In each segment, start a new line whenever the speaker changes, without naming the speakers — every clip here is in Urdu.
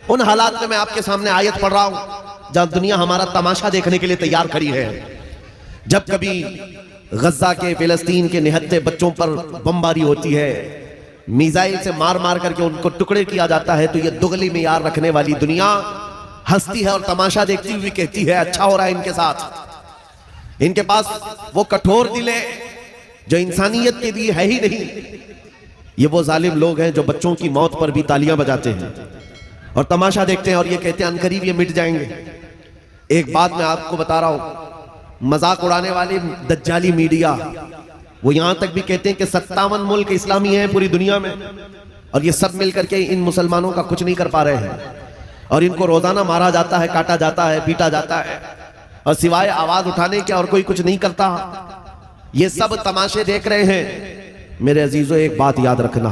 ان حالات میں آپ کے سامنے آیت پڑھ رہا ہوں جہاں دنیا ہمارا تماشا دیکھنے کے لیے تیار کھڑی ہے. جب کبھی غزہ کے فلسطین کے نہتے بچوں پر بمباری ہوتی ہے، میزائل سے مار مار کر کے ان کو ٹکڑے کیا جاتا ہے، تو یہ دگلی معیار رکھنے والی دنیا ہنستی ہے اور تماشا دیکھتی ہوئی کہتی ہے اچھا ہو رہا ہے ان کے ساتھ. ان کے پاس وہ کٹھور دل ہے جو انسانیت کے لیے ہے ہی نہیں. یہ وہ ظالم لوگ ہیں جو بچوں کی موت پر بھی تالیاں بجاتے ہیں اور تماشا دیکھتے ہیں اور یہ کہتے ہیں انقریب یہ مٹ جائیں گے. ایک بات میں آپ کو بتا رہا ہوں، مذاق اڑانے والے دجالی میڈیا وہ یہاں تک بھی کہتے ہیں کہ 57 ملک اسلامی ہیں پوری دنیا میں، اور یہ سب مل کر کے ان مسلمانوں کا کچھ نہیں کر پا رہے ہیں، اور ان کو روزانہ مارا جاتا ہے، کاٹا جاتا ہے، پیٹا جاتا ہے، اور سوائے آواز اٹھانے کے اور کوئی کچھ نہیں کرتا. یہ سب تماشے دیکھ رہے ہیں. میرے عزیزو ایک بات یاد رکھنا،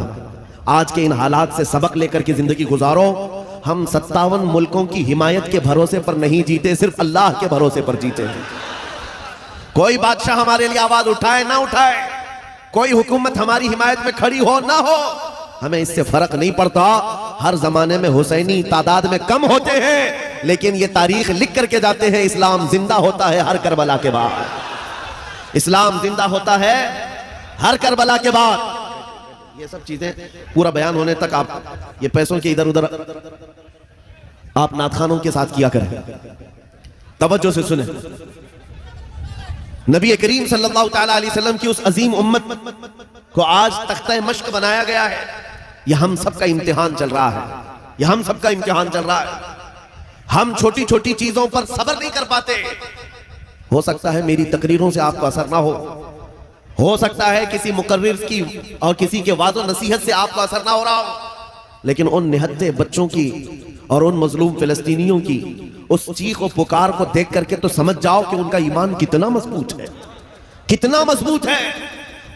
آج کے ان حالات سے سبق لے کر کے زندگی گزارو. ہم 57 ملکوں کی حمایت کے بھروسے پر نہیں جیتے، صرف اللہ کے بھروسے پر جیتے ہیں. کوئی بادشاہ ہمارے لیے آواز اٹھائے نہ اٹھائے، کوئی حکومت ہماری حمایت میں کھڑی ہو نہ ہو، ہمیں اس سے فرق نہیں پڑتا. ہر زمانے میں حسینی تعداد میں کم ہوتے ہیں، لیکن یہ تاریخ لکھ کر کے جاتے ہیں اسلام زندہ ہوتا ہے ہر کربلا کے بعد. اسلام زندہ ہوتا ہے ہر کربلا کے بعد. یہ سب چیزیں پورا بیان ہونے تک آپ یہ پیسوں کے ادھر ادھر آپ نعت کے ساتھ کیا کریں. توجہ سے سنیں. نبی کریم صلی اللہ تعالیٰ علیہ وسلم کی اس عظیم امت کو آج تختہ مشق بنایا گیا ہے. یہ ہم سب کا امتحان چل رہا ہے، یہ ہم سب کا امتحان چل رہا ہے. ہم چھوٹی چھوٹی چیزوں پر صبر نہیں کر پاتے. ہو سکتا ہے میری تقریروں سے آپ کو اثر نہ ہو سکتا ہے کسی مقرر کی اور کسی کے وعظ و نصیحت سے آپ کو اثر نہ ہو رہا ہو، لیکن ان نہتے بچوں کی اور ان مظلوم فلسطینیوں کی اس چیخ و پکار کو دیکھ کر کے تو سمجھ جاؤ کہ ان کا ایمان کتنا مضبوط ہے، کتنا مضبوط ہے.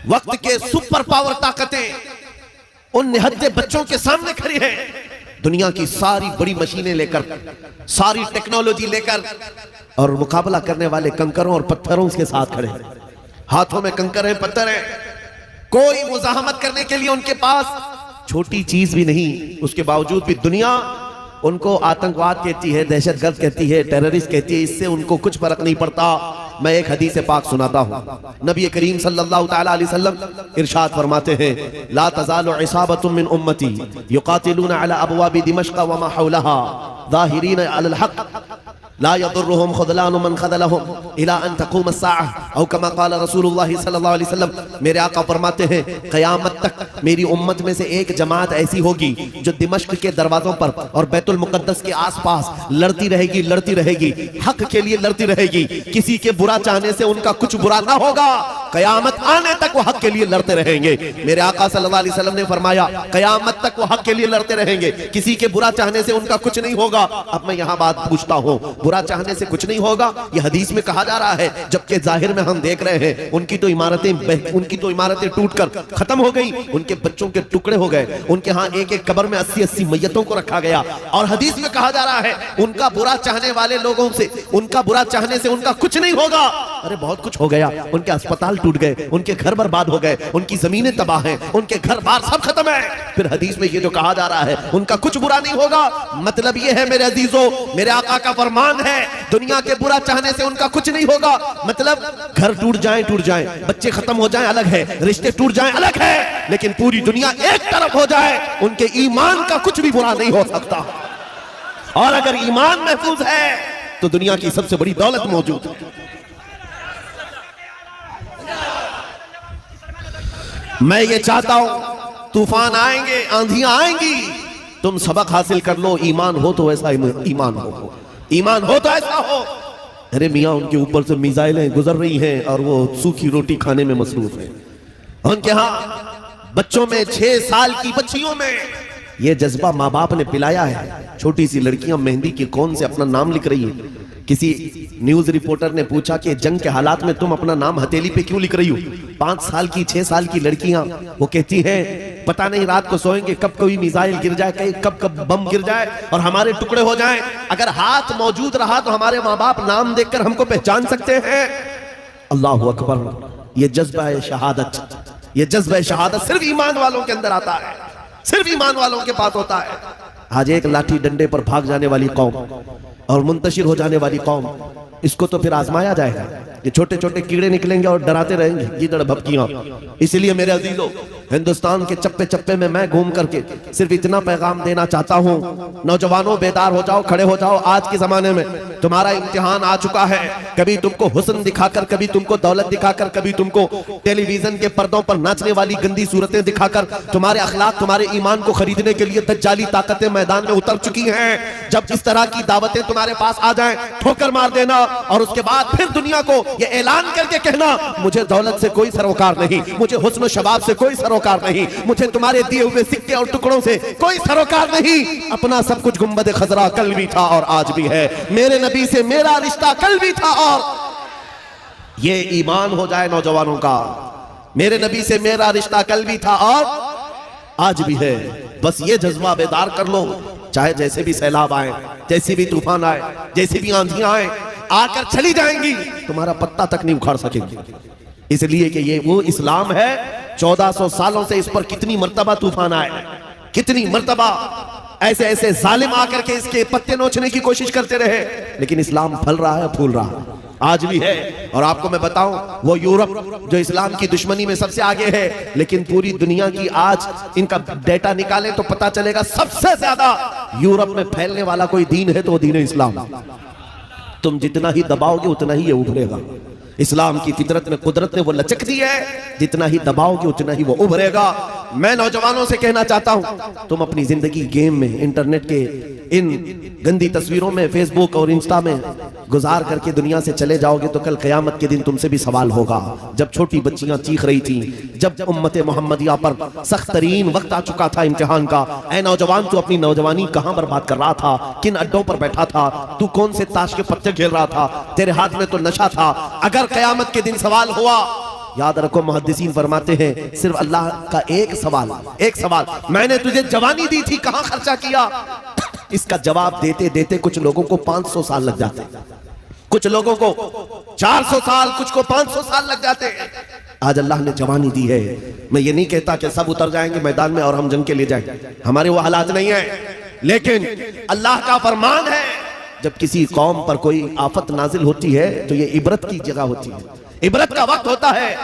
وقت کے سپر پاور طاقتیں ان نہتے بچوں کے سامنے کھڑی ہیں. دنیا کی ساری بڑی مشینیں لے کر، ساری ٹیکنالوجی لے کر، اور مقابلہ کرنے والے کنکروں اور پتھروں کے ساتھ کھڑے ہیں. ہاتھوں میں کنکر ہیں، پتھر ہیں، کوئی مزاحمت کرنے کے لیے ان کے پاس چھوٹی چیز بھی نہیں. اس کے باوجود بھی دنیا ان کو آتنکواد کہتی ہے، دہشت گرد کہتی ہے، ٹیررسٹ کہتی ہے. اس سے ان کو کچھ فرق نہیں پڑتا. میں ایک حدیث پاک سناتا ہوں. نبی کریم صلی اللہ تعالیٰ علیہ وسلم ارشاد فرماتے ہیں لا تزال عصابۃ من امتی یقاتلون علی ابواب دمشق وما حولها ظاہرین علی الحق لا يضرهم خذلان من خذلهم الى ان تقوم الساعه او كما قال رسول اللہ صلی اللہ علیہ وسلم. میرے آقا فرماتے ہیں قیامت تک میری امت میں سے ایک جماعت ایسی ہوگی جو دمشق کے دروازوں پر اور بیت المقدس کے آس پاس لڑتی رہے گی، حق کے لیے لڑتی رہے گی. کسی کے برا چاہنے سے ان کا کچھ برا نہ ہوگا. قیامت آنے تک وہ حق کے لیے لڑتے رہیں گے. میرے آقا صلی اللہ علیہ وسلم نے فرمایا قیامت تک وہ حق کے لیے لڑتے رہیں گے، کسی کے برا چاہنے سے ان کا کچھ نہیں ہوگا. اب میں یہاں بات پوچھتا ہوں، برا چاہنے سے کچھ نہیں ہوگا یہ حدیث میں کہا جا رہا ہے، جبکہ ظاہر میں ہم دیکھ رہے ہیں ان کی تو عمارتیں ٹوٹ کر ختم ہو گئی، ان کے بچوں کے ٹکڑے ہو گئے، ان کے ہاں ایک ایک قبر میں 80 میتوں کو رکھا گیا. اور حدیث میں کہا جا رہا ہے ان کا برا چاہنے والے لوگوں سے، ان کا برا چاہنے سے ان کا کچھ نہیں ہوگا. ارے بہت کچھ ہو گیا. ان کے اسپتال ٹوٹ گئے، ان کے گھر برباد ہو گئے، ان کی زمینیں تباہ ہیں، ان کے گھر بار سب ختم ہے. پھر حدیث میں یہ جو کہا جا رہا ہے ان کا کچھ برا نہیں ہوگا، مطلب یہ ہے میرے عزیزو، میرے آقا کا فرمان ہے دنیا کے برا چاہنے سے ان کا کچھ نہیں ہوگا. مطلب گھر ٹوٹ جائیں، بچے ختم ہو جائیں الگ ہے، رشتے ٹوٹ جائیں الگ ہے، لیکن پوری دنیا ایک طرف ہو جائے ان کے ایمان کا کچھ بھی برا نہیں ہو سکتا. اور اگر ایمان محفوظ ہے تو دنیا کی سب سے بڑی دولت موجود ہے. میں یہ چاہتا ہوں طوفان آئیں گے، آندھیاں آئیں گی، تم سبق حاصل کر لو. ایمان ہو تو ایسا ایمان ہو تو ایسا ہو. ارے میاں ان کے اوپر سے میزائلیں گزر رہی ہیں اور وہ سوکھی روٹی کھانے میں مصروف ہیں. ان کے ہاں بچوں میں 6 سال کی بچیوں میں یہ جذبہ ماں باپ نے پلایا ہے. چھوٹی سی لڑکیاں مہندی کے کون سے اپنا نام لکھ رہی ہیں. کسی نیوز رپورٹر نے پوچھا کہ جنگ کے حالات میں تم اپنا نام ہتھیلی پہ کیوں لکھ رہی ہو؟ 5 سال کی 6 سال کی لڑکیاں وہ کہتی ہیں پتہ نہیں رات کو سوئیں گے کب کوئی میزائل گر جائے، کب بم گر جائے اور ہمارے ٹکڑے ہو جائیں. اگر ہاتھ موجود رہا تو ہمارے ماں باپ نام دیکھ کر ہم کو پہچان سکتے ہیں. اللہ اکبر. یہ جذبہ شہادت صرف ایمان والوں کے اندر آتا ہے، صرف ایمان والوں کے پاس ہوتا ہے. آج ایک لاٹھی ڈنڈے پر بھاگ جانے والی قوم اور منتشر ہو جانے والی قوم، اس کو تو پھر آزمایا جائے گا. یہ چھوٹے چھوٹے کیڑے نکلیں گے اور ڈراتے رہیں گے گیدڑ بھپکیاں. اسی لیے میرے عزیزو، ہندوستان کے چپے چپے میں گھوم کر کے صرف اتنا پیغام دینا چاہتا ہوں، نوجوانوں بیدار ہو جاؤ، کھڑے ہو جاؤ. آج کے زمانے میں تمہارا امتحان آ چکا ہے. کبھی تم کو حسن دکھا کر، کبھی تم کو دولت دکھا کر، کبھی تم کو ٹیلی ویژن کے پردوں پر ناچنے والی گندی صورتیں دکھا کر تمہارے اخلاق، تمہارے ایمان کو خریدنے کے لیے دجالی طاقتیں میدان میں اتر چکی ہیں. جب اس طرح کی دعوتیں تمہارے پاس آ جائیں، ٹھوکر مار دینا اور اس کے بعد پھر دنیا کو یہ اعلان کر کے کہنا، مجھے دولت سے کوئی سروکار نہیں، مجھے حسن و شباب سے کوئی سروکار نہیں، مجھے تمہارے دیے ہوئے سکے اور ٹکڑوں سے کوئی سروکار نہیں. اپنا سب کچھ گنبد خضرا کل بھی تھا اور آج بھی ہے. میرے نبی سے میرا رشتہ کل بھی تھا اور یہ ایمان ہو جائے نوجوانوں کا. میرے نبی سے میرا رشتہ کل بھی تھا اور آج بھی ہے. بس یہ جذبہ بیدار کر لو. چاہے جیسے بھی سیلاب آئیں، جیسی بھی طوفان آئے، جیسی بھی آندھیاں آئیں، آ کر چلی جائیں گی، تمہارا پتہ تک نہیں اکھاڑ سکیں گی. اس لیے کہ یہ وہ اسلام ہے. 1400 سالوں سے اس پر کتنی مرتبہ طوفان آئے، کتنی مرتبہ ایسے ایسے ظالم آ کر کے اس کے پتے نوچنے کی کوشش کرتے رہے، لیکن اسلام پھل رہا ہے، پھول رہا ہے، آج بھی ہے. اور آپ کو میں بتاؤں، وہ یورپ جو اسلام کی دشمنی میں سب سے آگے ہے، لیکن پوری دنیا کی آج ان کا ڈیٹا نکالیں تو پتا چلے گا سب سے زیادہ یورپ میں پھیلنے والا کوئی دین ہے تو وہ دین اسلام. تم جتنا ہی دباؤ گے اتنا ہی یہ ابھرے گا. اسلام کی فطرت میں قدرت نے وہ لچک دی ہے، جتنا ہی دباؤ گے اتنا ہی وہ ابھرے گا. میں نوجوانوں سے کہنا چاہتا ہوں، تم اپنی زندگی گیم میں، انٹرنیٹ کے ان گندی تصویروں میں، فیس بک اور انسٹا میں گزار کر کے دنیا سے چلے جاؤ گے تو کل قیامت کے دن تم سے بھی سوال ہوگا. جب چھوٹی بچیاں چیخ رہی تھیں، جب امت محمدیہ پر سخت ترین وقت آ چکا تھا امتحان کا، اے نوجوان تو اپنی نوجوانی کہاں برباد کر رہا تھا؟ کن اڈوں پر بیٹھا تھا؟ تو کون سے تاش کے پتے کھیل رہا تھا؟ تیرے ہاتھ میں تو نشہ تھا. اگر قیامت کے دن سوال ہوا، یاد رکھو محدثین فرماتے ہیں صرف اللہ کا ایک سوال، میں نے تجھے جوانی دی تھی، کہاں خرچہ کیا؟ اس کا جواب دیتے دیتے کچھ لوگوں کو 500 سال لگ جاتے، کچھ لوگوں کو 400 سال، کچھ کو 500 سال لگ جاتے. آج اللہ نے جوانی دی ہے. میں یہ نہیں کہتا کہ سب اتر جائیں گے میدان میں اور ہم جنگ کے لیے جائیں، ہمارے وہ حالات نہیں ہیں، لیکن اللہ کا فرمان ہے جب کسی قوم پر کوئی آفت نازل ہوتی ہے تو یہ عبرت کی جگہ ہوتی ہے، عبرت کا وقت ہوتا ہے.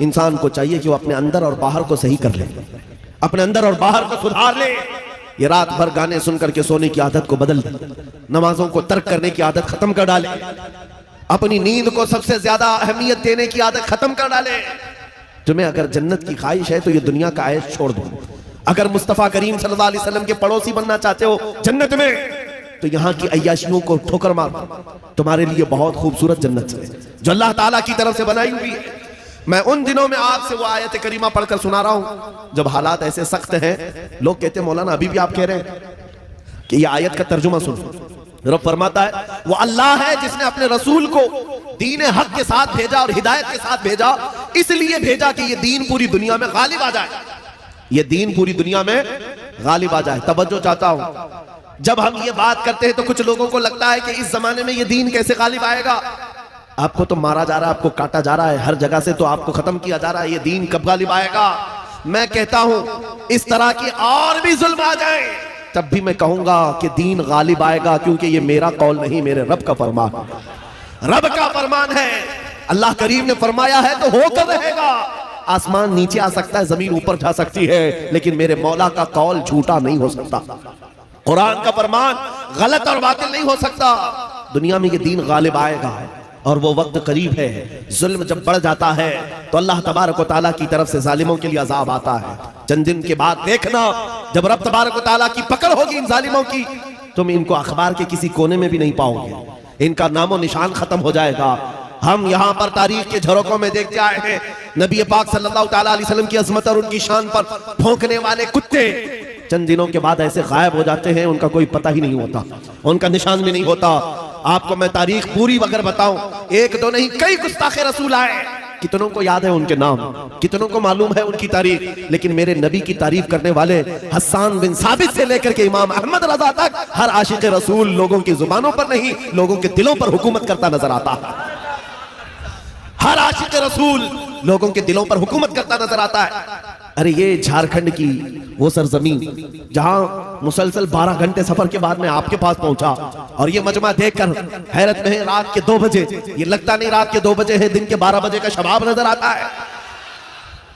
انسان کو چاہیے کہ وہ اپنے اندر اور باہر کو صحیح کر لے، اپنے اندر اور باہر کو سدھار لے. یہ رات بھر گانے سن کر کے سونے کی عادت کو بدل دے، نمازوں کو ترک کرنے کی عادت ختم کر ڈالے، اپنی نیند کو سب سے زیادہ اہمیت دینے کی عادت ختم کر ڈالے. تمہیں اگر جنت کی خواہش ہے تو یہ دنیا کا عیش چھوڑ دو. اگر مصطفیٰ کریم صلی اللہ علیہ وسلم کے پڑوسی بننا چاہتے ہو جنت میں تو یہاں کی عیاشیوں کو ٹھوکر مار. تمہارے لیے بہت خوبصورت جنت ہے جو اللہ تعالیٰ کی طرف سے بنائی ہوئی ہے. میں ان دنوں میں آپ سے وہ آیت کریمہ پڑھ کر سنا رہا ہوں جب حالات ایسے سخت ہیں. لوگ کہتے ہیں مولانا ابھی بھی آپ کہہ رہے ہیں کہ یہ آیت کا ترجمہ سنو. رب فرماتا ہے وہ اللہ ہے جس نے اپنے رسول کو دین حق کے ساتھ بھیجا اور ہدایت کے ساتھ بھیجا، اس لیے بھیجا کہ یہ دین پوری دنیا میں غالب آ جائے، یہ دین پوری دنیا میں غالب آ جائے. توجہ چاہتا ہوں، جب ہم یہ بات کرتے ہیں تو کچھ لوگوں کو لگتا ہے کہ اس زمانے میں یہ دین کیسے غالب آئے گا؟ آپ کو تو مارا جا رہا ہے، آپ کو کاٹا جا رہا ہے، ہر جگہ سے تو آپ کو ختم کیا جا رہا ہے، یہ دین کب غالب آئے گا؟ میں کہتا ہوں اس طرح کی اور بھی ظلم آ جائیں تب بھی میں کہوں گا کہ دین غالب آئے گا، کیونکہ یہ میرا قول نہیں، میرے رب کا فرمان ہے. رب کا فرمان ہے، اللہ کریم نے فرمایا ہے تو ہو کر رہے گا. آسمان نیچے آ سکتا ہے، زمین اوپر جا سکتی ہے، لیکن میرے مولا کا قول جھوٹا نہیں ہو سکتا. قرآن کا فرمان غلط اور باطل نہیں ہو سکتا. دنیا میں یہ دین غالب آئے گا اور وہ وقت قریب ہے. ظلم جب بڑھ جاتا ہے تو اللہ تبارک و تعالیٰ کی طرف سے ظالموں کے لیے عذاب آتا ہے. چند دن کے بعد دیکھنا جب رب تبارک و تعالیٰ کی پکڑ ہوگی ان ظالموں کی، تم ان کو اخبار کے کسی کونے میں بھی نہیں پاؤ گے، ان کا نام و نشان ختم ہو جائے گا. ہم یہاں پر تاریخ کے جھروکوں میں دیکھتے آئے ہیں نبی پاک صلی اللہ تعالیٰ علیہ وسلم کی عظمت اور ان کی شان پر بھونکنے والے کتے چند دنوں کے بعد ایسے غائب ہو جاتے ہیں، ان کا کوئی پتہ ہی نہیں ہوتا، ان کا نشان بھی نہیں ہوتا. آپ کو میں تاریخ پوری اگر بتاؤں، ایک دو نہیں کئی گستاخ رسول آئے، کتنوں کو یاد ہے ان کے نام، کتنوں کو معلوم ہے ان کی تاریخ، لیکن میرے نبی کی تعریف کرنے والے حسان بن ثابت سے لے کر کے امام احمد رضا تک ہر عاشق رسول لوگوں کی زبانوں پر نہیں، لوگوں کے دلوں پر حکومت کرتا نظر آتا ہے. ہر عاشق رسول لوگوں کے دلوں پر حکومت کرتا نظر آتا ہے. ارے یہ جھارکھنڈ کی وہ سرزمین جہاں مسلسل 12 گھنٹے سفر کے بعد میں آپ کے پاس پہنچا، اور یہ مجمع دیکھ کر حیرت میں ہے، رات کے 2 بجے، یہ لگتا نہیں رات کے 2 بجے ہے، دن کے 12 بجے کا شباب نظر آتا ہے،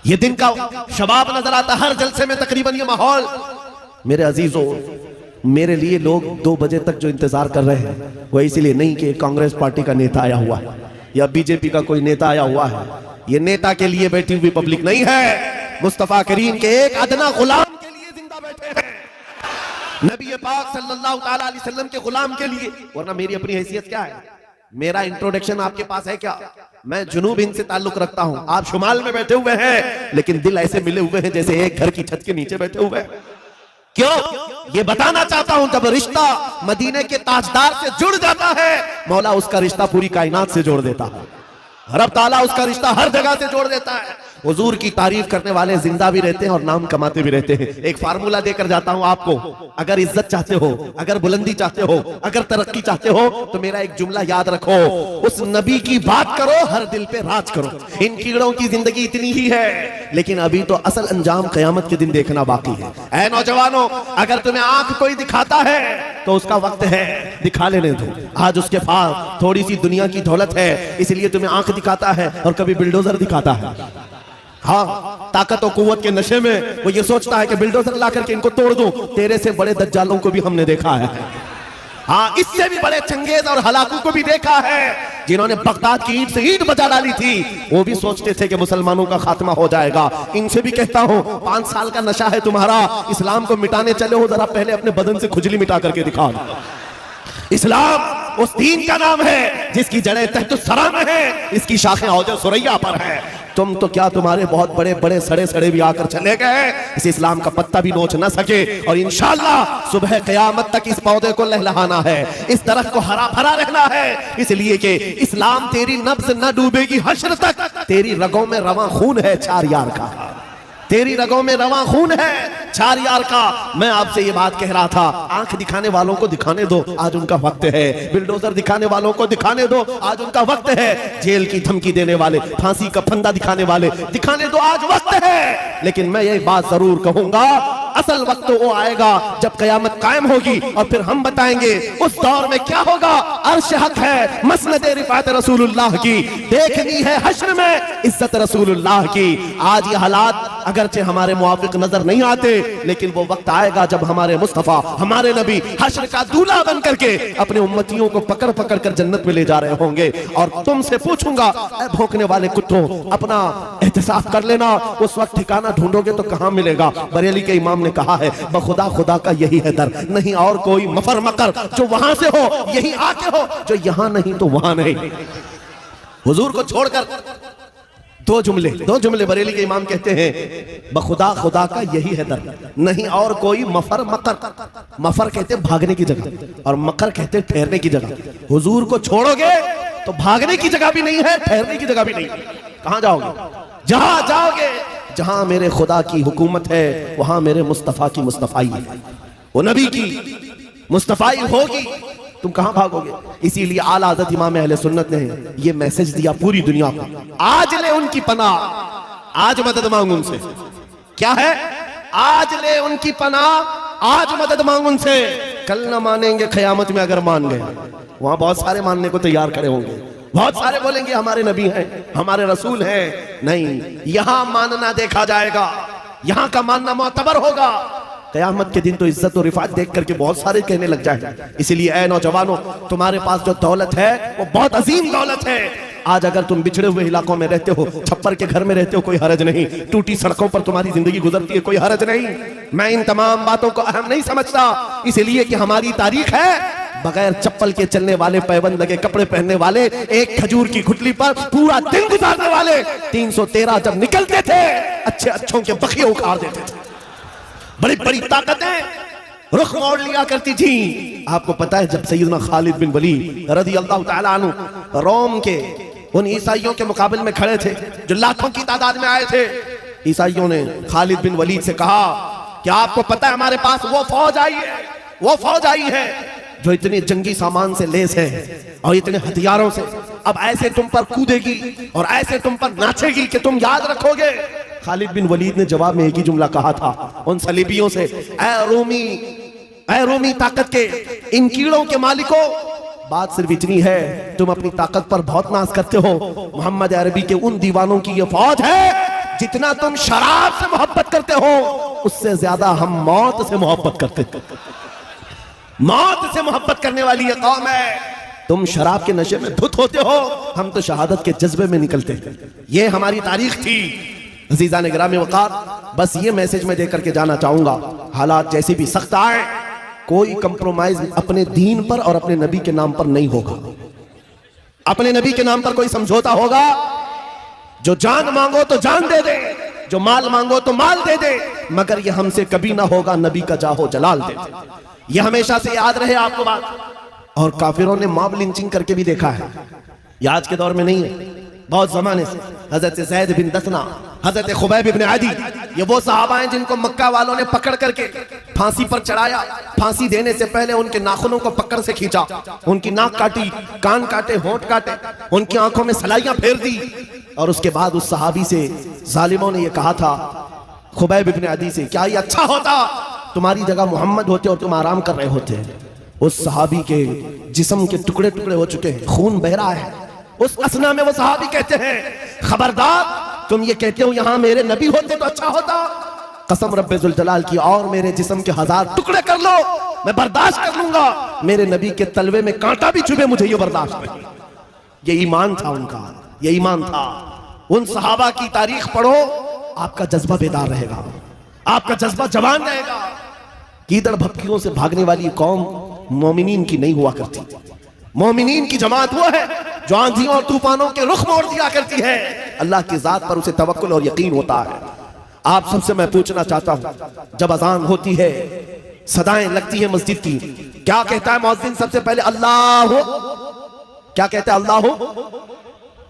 یہ دن کا شباب نظر آتا ہے ہر جلسے میں تقریباً یہ ماحول۔ میرے عزیزوں، میرے لیے لوگ 2 بجے تک جو انتظار کر رہے ہیں وہ اسی لیے نہیں کہ کانگریس پارٹی کا نیتا آیا ہوا ہے یا بی جے پی کا کوئی نیتا آیا ہوا ہے، یہ نیتا کے لیے بیٹھی ہوئی پبلک نہیں ہے، مصطفیٰ کریم کے ایک ادنا غلام کے لیے زندہ بیٹھے ہیں، نبی پاک صلی اللہ تعالیٰ علیہ وسلم کے غلام کے لیے۔ ورنہ میری اپنی حیثیت کیا ہے؟ میرا انٹروڈکشن آپ کے پاس ہے کیا؟ میں جنوب ہند سے تعلق رکھتا ہوں، آپ شمال میں بیٹھے ہوئے ہیں، لیکن دل ایسے ملے ہوئے ہیں جیسے ایک گھر کی چھت کے نیچے بیٹھے ہوئے ہیں۔ کیوں؟ یہ بتانا چاہتا ہوں، جب رشتہ مدینے کے تاجدار سے جڑ جاتا ہے، مولا اس کا رشتہ پوری کائنات سے جوڑ دیتا ہے، رب تعالیٰ اس کا رشتہ ہر جگہ سے جوڑ دیتا ہے۔ حضور کی تعریف کرنے والے زندہ بھی رہتے ہیں اور نام کماتے بھی رہتے ہیں۔ ایک فارمولا دے کر جاتا ہوں آپ کو، اگر عزت چاہتے ہو، اگر بلندی چاہتے ہو، اگر ترقی چاہتے ہو، تو میرا ایک جملہ یاد رکھو، اس نبی کی بات کرو، ہر دل پہ راج کرو۔ ان کیڑوں کی زندگی اتنی ہی ہے، لیکن ابھی تو اصل انجام قیامت کے دن دیکھنا باقی ہے۔ اے نوجوانوں، اگر تمہیں آنکھ کوئی دکھاتا ہے تو اس کا وقت ہے، دکھا لینے دو۔ آج اس کے پاس تھوڑی سی دنیا کی دولت ہے، اس لیے تمہیں آنکھ دکھاتا ہے اور کبھی بلڈوزر دکھاتا ہے۔ ہاں، طاقت و قوت کے نشے میں وہ یہ سوچتا ہے کہ بلڈوزر لا کر کے ان کو توڑ دوں۔ تیرے سے بڑے دجالوں کو بھی ہم نے دیکھا ہے، ہاں، اس سے بھی بڑے چنگیز اور ہلاکوں کو بھی دیکھا ہے، جنہوں نے بغداد کی اینٹ سے اینٹ بجا ڈالی تھی، وہ بھی سوچتے تھے کہ مسلمانوں کا خاتمہ ہو جائے گا۔ ان سے بھی کہتا ہوں، 5 سال کا نشہ ہے تمہارا، اسلام کو مٹانے چلے ہو، ذرا پہلے اپنے بدن سے کھجلی مٹا کر کے دکھا دو۔ اسلام اس دین کا نام ہے جس کی جڑیں تحت الثری میں ہیں، اس کی شاخیں عوج ثریا پر ہیں۔ تم تو کیا، تمہارے بہت بڑے بڑے سڑے بھی آ کر چلے گئے، اس اسلام کا پتہ بھی نوچ نہ سکے، اور انشاءاللہ صبح قیامت تک اس پودے کو لہلہانا ہے، اس درخت کو ہرا بھرا رہنا ہے، اس لیے کہ اسلام تیری نبض نہ ڈوبے گی حشر تک۔ تیری رگوں میں رواں خون ہے 4 یار کا، تیری رگوں میں رواں خون ہے 4 یار کا۔ میں آپ سے یہ بات کہہ رہا تھا، آنکھ دکھانے والوں کو دکھانے دو، آج ان کا وقت ہے۔ بلڈوزر دکھانے والوں کو دکھانے دو، آج ان کا وقت ہے۔ جیل کی دھمکی دینے والے، پھانسی کا پھندا دکھانے والے، دکھانے دو، آج وقت ہے۔ لیکن میں یہ بات ضرور کہوں گا، اصل وقت وہ آئے گا جب قیامت قائم ہوگی، اور پھر ہم بتائیں گے اس دور میں کیا ہوگا۔ عرش حق ہے، مسند رفعت رسول اللہ کی، دیکھنی ہے حشر میں عزت رسول اللہ کی۔ آج یہ حالات اگرچہ ہمارے موافق نظر نہیں آتے، لیکن وہ وقت آئے گا جب ہمارے مصطفیٰ، ہمارے نبی حشر کا دولہا بن کر کے اپنے امتیوں کو پکڑ پکڑ کر جنت میں لے جا رہے ہوں گے، اور تم سے پوچھوں گا، اے بھونکنے والے کتوں، اپنا احتساب کر لینا، اس وقت ٹھکانہ ڈھونڈو گے تو کہاں ملے گا۔ بریلی کے امام نے کہا ہے، بخدا خدا کا یہی ہے در، نہیں اور کوئی مفر مکر، جو وہاں سے ہو یہی آ کے ہو، جو یہاں نہیں تو وہاں نہیں۔ حضور کو چھوڑ کر دو جملے بریلی کے امام کہتے ہیں، بخدا خدا کا یہی ہے در، نہیں اور کوئی مفر مکر۔ مفر کہتے ہیں بھاگنے کی جگہ، اور مکر کہتے ہیں ٹھہرنے کی جگہ۔ حضور کو چھوڑو گے تو بھاگنے کی جگہ بھی نہیں ہے، ٹھہرنے کی جگہ بھی نہیں ہے۔ کہاں جاؤ گے؟ جہاں جاؤ گے، جہاں میرے خدا کی حکومت ہے، وہاں میرے مصطفیٰ کی مصطفائی ہے، وہ نبی کی مصطفیٰ ہوگی، تم کہاں بھاگو گے؟ اسی لیے اعلیٰ حضرت امام اہل سنت نے یہ میسج دیا پوری دنیا کو، آج لے ان کی پناہ، آج مدد مانگ ان سے۔ کیا ہے؟ آج لے ان کی پناہ، آج مدد مانگ ان سے، کل نہ مانیں گے قیامت میں اگر مان گئے۔ وہاں بہت سارے ماننے کو تیار کھڑے ہوں گے، بہت سارے بولیں گے ہمارے نبی ہیں، ہمارے رسول ہیں۔ نہیں، یہاں ماننا دیکھا جائے گا، یہاں کا ماننا معتبر ہوگا۔ قیامت کے دن تو عزت و رفعت دیکھ کر کے بہت سارے کہنے لگ جائیں۔ اسی لیے اے نوجوانوں، تمہارے پاس جو دولت ہے وہ بہت عظیم دولت ہے۔ آج اگر تم بچھڑے ہوئے علاقوں میں رہتے ہو، چھپر کے گھر میں رہتے ہو، کوئی حرج نہیں، ٹوٹی سڑکوں پر تمہاری زندگی گزرتی ہے، کوئی حرج نہیں۔ میں ان تمام باتوں کو اہم نہیں سمجھتا، اس لیے کہ ہماری تاریخ ہے، بغیر چپل کے چلنے والے، پیبند لگے کپڑے پہننے والے، ایک کھجور کی گٹھلی پر پورا دن گزارنے والے 313 جب نکلتے تھے، اچھے اچھوں کے بخیے اکھاڑ دیتے تھے۔ بڑی بڑی طاقتیں رخ موڑ لیا کرتی تھیں۔ آپ کو پتا ہے، جب سیدنا خالد بن ولید رضی اللہ تعالیٰ عنہ روم کے ان عیسائیوں کے مقابل میں کھڑے تھے جو لاکھوں کی تعداد میں آئے تھے، عیسائیوں نے خالد بن ولید سے کہا کہ آپ کو پتا ہے ہمارے پاس وہ فوج آئی ہے جو اتنے جنگی سامان سے لیس ہے اور اتنے ہتھیاروں سے، اب ایسے تم پر کودے گی اور ایسے تم پر ناچے گی کہ تم یاد رکھو گے۔ خالد بن ولید نے جواب میں ایک ہی جملہ کہا تھا ان صلیبیوں سے، اے رومی طاقت کے ان کیڑوں کے مالکوں، بات صرف اتنی ہے تم اپنی طاقت پر بہت ناز کرتے ہو، محمد عربی کے ان دیوانوں کی یہ فوج ہے، جتنا تم شراب سے محبت کرتے ہو اس سے زیادہ ہم موت سے محبت کرتے ہیں۔ موت سے محبت کرنے والی یہ قوم ہے، تم شراب کے نشے میں دھت ہوتے ہو، ہم تو شہادت کے جذبے میں نکلتے ہیں۔ یہ ہماری تاریخ تھی۔ عزیزان گرامی وقار، بس یہ میسج میں دے کر کے جانا چاہوں گا، حالات جیسے بھی سخت آئے کوئی کمپرومائز اپنے دین پر اور اپنے نبی کے نام پر نہیں ہوگا۔ اپنے نبی کے نام پر کوئی سمجھوتا ہوگا، جو جان مانگو تو جان دے دے، جو مال مانگو تو مال دے دے، مگر یہ ہم سے کبھی نہ ہوگا نبی کا جاہو جلال دے دے۔ یہ ہمیشہ سے یاد رہے آپ کو بات۔ اور کافروں نے ماب لنچنگ کر کے بھی دیکھا ہے، یہ آج کے دور میں نہیں ہے، بہت زمانے سے۔ حضرت زید بن دثنہ، حضرت خبیب بن عدی، یہ وہ صحابہ ہیں جن کو مکہ والوں نے پکڑ کر کے پھانسی پر چڑھایا۔ پھانسی دینے سے پہلے ان کے ناخنوں کو پکڑ سے کھینچا، ان کی ناک کاٹی، کان کاٹے، ہونٹ کاٹے، ان کی آنکھوں میں سلائیاں پھیر دی، اور اس کے بعد اس صحابی سے ظالموں نے یہ کہا تھا، خبیب بن عدی سے، کیا یہ اچھا ہوتا تمہاری جگہ محمد ہوتے اور تم آرام کر رہے ہوتے۔ اس صحابی کے جسم کے ٹکڑے ٹکڑے ہو چکے ہیں، خون بہ رہا ہے۔ اس اسنا میں وہ صحابی کہتے ہیں، خبردار تم یہ کہتے ہو یہاں میرے نبی ہوتے تو اچھا ہوتا، قسم رب ذوالجلال کی، اور میرے جسم کے 1000 ٹکڑے کر لو میں برداشت کر لوں گا، میرے نبی کے تلوے میں کانٹا بھی چبھے مجھے یہ برداشت نہیں۔ یہ ایمان تھا ان کا، یہ ایمان تھا۔ ان صحابہ کی تاریخ پڑھو، آپ کا جذبہ بیدار رہے گا، آپ کا جذبہ جوان رہے گا۔ گیدڑ بھپکیوں سے بھاگنے والی قوم مومنین کی نہیں ہوا کرتی۔ مومنین کی جماعت وہ ہے جو آندھیوں اور طوفانوں کے رخ موڑ دیا کرتی ہے، اللہ کی ذات پر اسے توکل اور یقین ہوتا ہے۔ آپ سب سے میں پوچھنا چاہتا ہوں، جب اذان ہوتی ہے، صدائیں لگتی ہیں مسجد کی، کیا کہتا ہے مؤذن سب سے پہلے؟ اللہ، کیا کہتا ہے؟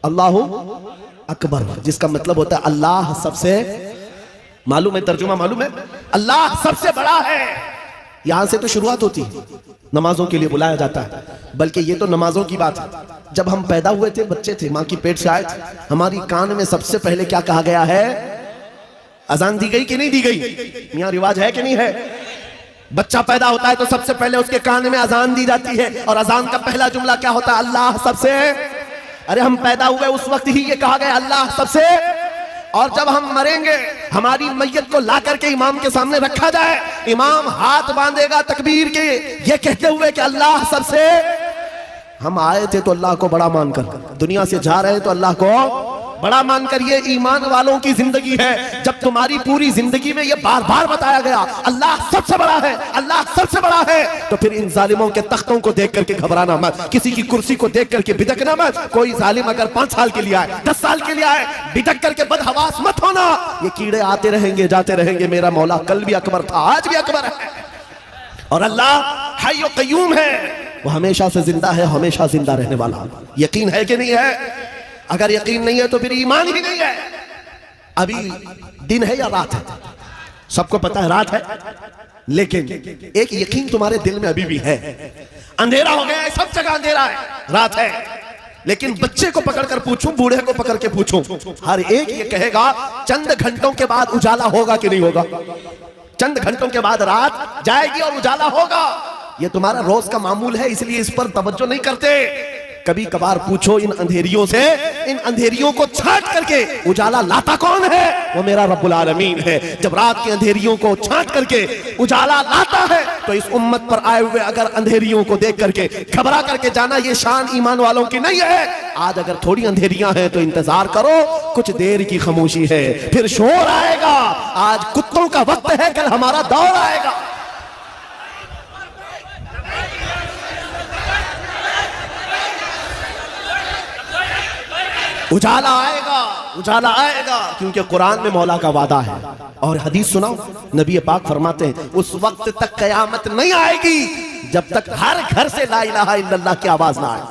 اللہ اکبر، جس کا مطلب ہوتا ہے اللہ سب سے، معلوم ہے ترجمہ معلوم ہے، اللہ سب سے بڑا ہے۔ یہاں سے تو شروعات ہوتی ہے، نمازوں کے لیے بلایا جاتا ہے، بلکہ یہ تو نمازوں کی بات ہے۔ جب ہم پیدا ہوئے تھے، بچے تھے، ماں کی پیٹ سے آئے تھے، ہماری کان میں سب سے پہلے کیا کہا گیا ہے؟ اذان دی گئی کہ نہیں دی گئی؟ میاں رواج ہے کہ نہیں ہے؟ بچہ پیدا ہوتا ہے تو سب سے پہلے اس کے کان میں اذان دی جاتی ہے، اور اذان کا پہلا جملہ کیا ہوتا ہے؟ اللہ سب سے۔ ارے ہم پیدا ہوئے اس وقت ہی یہ کہا گیا اللہ سب سے، اور جب ہم مریں گے ہماری میت کو لا کر کے امام کے سامنے رکھا جائے، امام ہاتھ باندھے گا تکبیر کے یہ کہتے ہوئے کہ اللہ سب سے۔ ہم آئے تھے تو اللہ کو بڑا مان کر، دنیا سے جا رہے ہیں تو اللہ کو بڑا مان کر۔ یہ ایمان والوں کی زندگی ہے۔ جب تمہاری پوری زندگی میں یہ بار بار بتایا گیا اللہ سب سے بڑا ہے، اللہ سب سے بڑا ہے، تو پھر ان ظالموں کے تختوں کو دیکھ کر کے گھبرانا مت، کسی کی کرسی کو دیکھ کر کے بدکنا مت۔ کوئی ظالم اگر 5 سال کے لیے آئے، 10 سال کے لیے آئے، بدک کر کے بدحواس مت ہونا۔ یہ کیڑے آتے رہیں گے، جاتے رہیں گے، میرا مولا کل بھی اکبر تھا، آج بھی اکبر ہے، اور اللہ حی و قیوم ہے، وہ ہمیشہ سے زندہ ہے، ہمیشہ زندہ رہنے والا۔ یقین ہے کہ نہیں ہے؟ اگر یقین نہیں ہے تو پھر ایمان ہی نہیں ہے۔ ابھی دن ہے یا رات ہے؟ سب کو پتا ہے رات ہے، لیکن ایک یقین تمہارے دل میں ابھی بھی ہے۔ اندھیرا ہو گیا ہے، سب جگہ اندھیرا ہے، رات ہے، لیکن بچے کو پکڑ کر پوچھوں، بوڑھے کو پکڑ کے پوچھوں، ہر ایک یہ کہے گا چند گھنٹوں کے بعد اجالا ہوگا کہ نہیں ہوگا؟ چند گھنٹوں کے بعد رات جائے گی اور اجالا ہوگا۔ یہ تمہارا روز کا معمول ہے، اس لیے اس پر توجہ نہیں کرتے۔ کبھی کبھار پوچھو ان اندھیریوں سے، ان اندھیریوں کو چھانٹ کر کے اجالا لاتا کون ہے؟ وہ میرا رب العالمین ہے۔ جب رات کی اندھیریوں کو چھانٹ کر کے اجالا لاتا ہے تو اس امت پر آئے ہوئے اگر اندھیریوں کو دیکھ کر کے گھبرا کر کے جانا، یہ شان ایمان والوں کی نہیں ہے۔ آج اگر تھوڑی اندھیریاں ہیں تو انتظار کرو، کچھ دیر کی خاموشی ہے، پھر شور آئے گا۔ آج کتوں کا وقت ہے، کل ہمارا دور آئے گا۔ اجالا آئے گا، اجالا آئے گا، کیونکہ قرآن میں مولا کا وعدہ ہے۔ اور حدیث سناؤ، نبی پاک فرماتے ہیں اس وقت تک قیامت نہیں آئے گی جب تک ہر گھر سے لا الہ الا اللہ کی آواز نہ آئے۔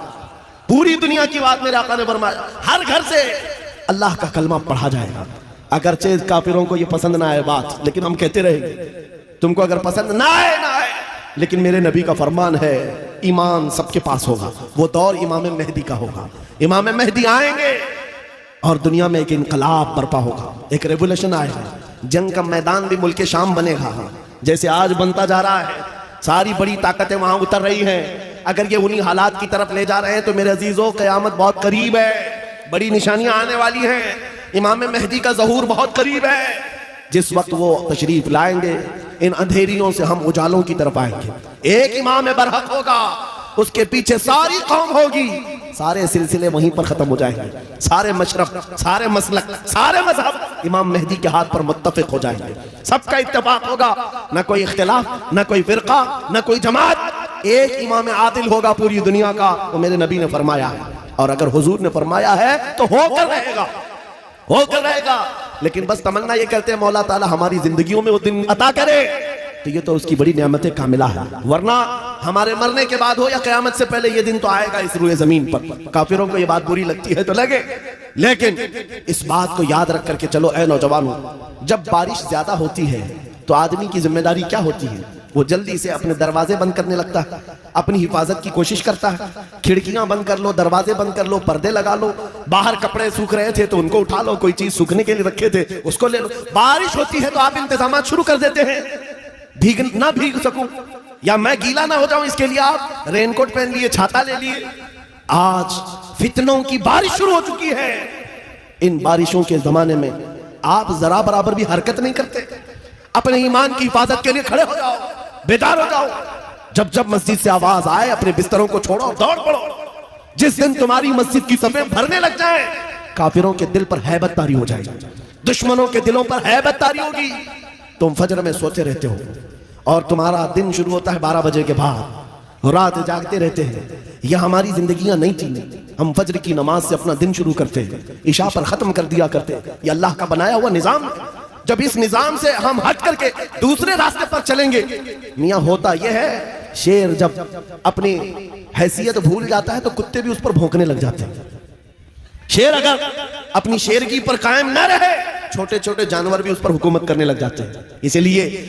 پوری دنیا کی بات میرے آقا نے فرمایا، ہر گھر سے اللہ کا کلمہ پڑھا جائے گا۔ اگرچہ کافروں کو یہ پسند نہ آئے بات، لیکن ہم کہتے رہیں گے، تم کو اگر پسند نہ آئے نہ آئے، لیکن میرے نبی کا فرمان ہے ایمان سب کے پاس ہوگا۔ وہ دور امام مہدی کا ہوگا، امام مہدی آئیں گے اور دنیا میں ایک انقلاب برپا ہوگا، ایک ریولیوشن آئے گا، جنگ کا میدان بھی ملک شام بنے گا جیسے آج بنتا جا رہا ہے۔ ساری بڑی طاقتیں وہاں اتر رہی ہیں، اگر یہ انہی حالات کی طرف لے جا رہے ہیں تو میرے عزیزوں قیامت بہت قریب ہے، بڑی نشانیاں آنے والی ہیں، امام مہدی کا ظہور بہت قریب ہے۔ جس وقت وہ تشریف لائیں گے ان اندھیریوں سے ہم اجالوں کی طرف آئیں گے۔ ایک امام برحق ہوگا، اس کے پیچھے ساری قوم ہوگی، سارے سلسلے وہیں پر ختم ہو جائیں گے، سارے مشرب، سارے مسلک، سارے مذہب امام مہدی کے ہاتھ پر متفق ہو جائیں گے، سب کا اتفاق ہوگا، نہ کوئی اختلاف، نہ کوئی فرقہ، نہ کوئی جماعت، ایک امام عادل ہوگا پوری دنیا کا، وہ میرے نبی نے فرمایا ہے، اور اگر حضور نے فرمایا ہے تو ہو کر رہے گا، ہو کر رہے گا۔ لیکن بس تمنا یہ کرتے ہیں مولا تعالی ہماری زندگیوں میں وہ دن عطا کرے، تو یہ تو اس کی بڑی نعمت کاملہ ہے، ورنہ ہمارے مرنے کے بعد ہو یا قیامت سے پہلے یہ دن تو آئے گا اس روئے زمین پر۔ کافروں کو یہ بات بری لگتی ہے تو لگے، لیکن اس بات کو یاد رکھ کر کے چلو اے نوجوانوں، جب بارش زیادہ ہوتی ہے تو آدمی کی ذمہ داری کیا ہوتی ہے؟ وہ جلدی سے اپنے دروازے بند کرنے لگتا ہے، اپنی حفاظت کی کوشش کرتا ہے، کھڑکیاں بند کر لو، دروازے بند کر لو، پردے لگا لو، باہر کپڑے سوکھ رہے تھے تو ان کو اٹھا لو، کوئی چیز سوکھنے کے لیے رکھے تھے اس کو لے لو، بارش ہوتی ہے تو آپ انتظامات شروع کر دیتے ہیں، نہ بھیگ سکوں یا میں گیلا نہ ہو جاؤں اس کے لیے آپ رین کوٹ پہن لیے، چھاتا لے لیے۔ آج فتنوں کی بارش شروع ہو چکی ہے، ان بارشوں کے زمانے میں آپ ذرا برابر بھی حرکت نہیں کرتے، اپنے ایمان کی حفاظت کے لیے کھڑے ہو جاؤ، بیدار ہو جاؤ، جب جب مسجد سے آواز آئے اپنے بستروں کو چھوڑو، دوڑ پڑو۔ جس دن تمہاری مسجد کی صفیں بھرنے لگ جائیں کافروں کے دل پر ہیبت طاری ہو جائے گی، دشمنوں کے دلوں پر ہیبت طاری ہوگی۔ تم فجر میں سوتے رہتے ہو اور تمہارا دن شروع ہوتا ہے 12 بجے کے بعد، رات جاگتے رہتے ہیں، یہ ہماری زندگیاں نہیں تھیں، ہم فجر کی نماز سے اپنا دن شروع کرتے ہیں، عشاء پر ختم کر دیا کرتے، یہ اللہ کا بنایا ہوا نظام ہے۔ جب اس نظام سے ہم ہٹ کر کے دوسرے راستے پر چلیں گے، میاں ہوتا یہ ہے شیر جب اپنی حیثیت بھول جاتا ہے تو کتے بھی اس پر بھونکنے لگ جاتے ہیں۔ شیر اگر اپنی شیرگی پر قائم نہ رہے چھوٹے چھوٹے جانور بھی اس پر حکومت کرنے لگ جاتے ہیں، اسی لیے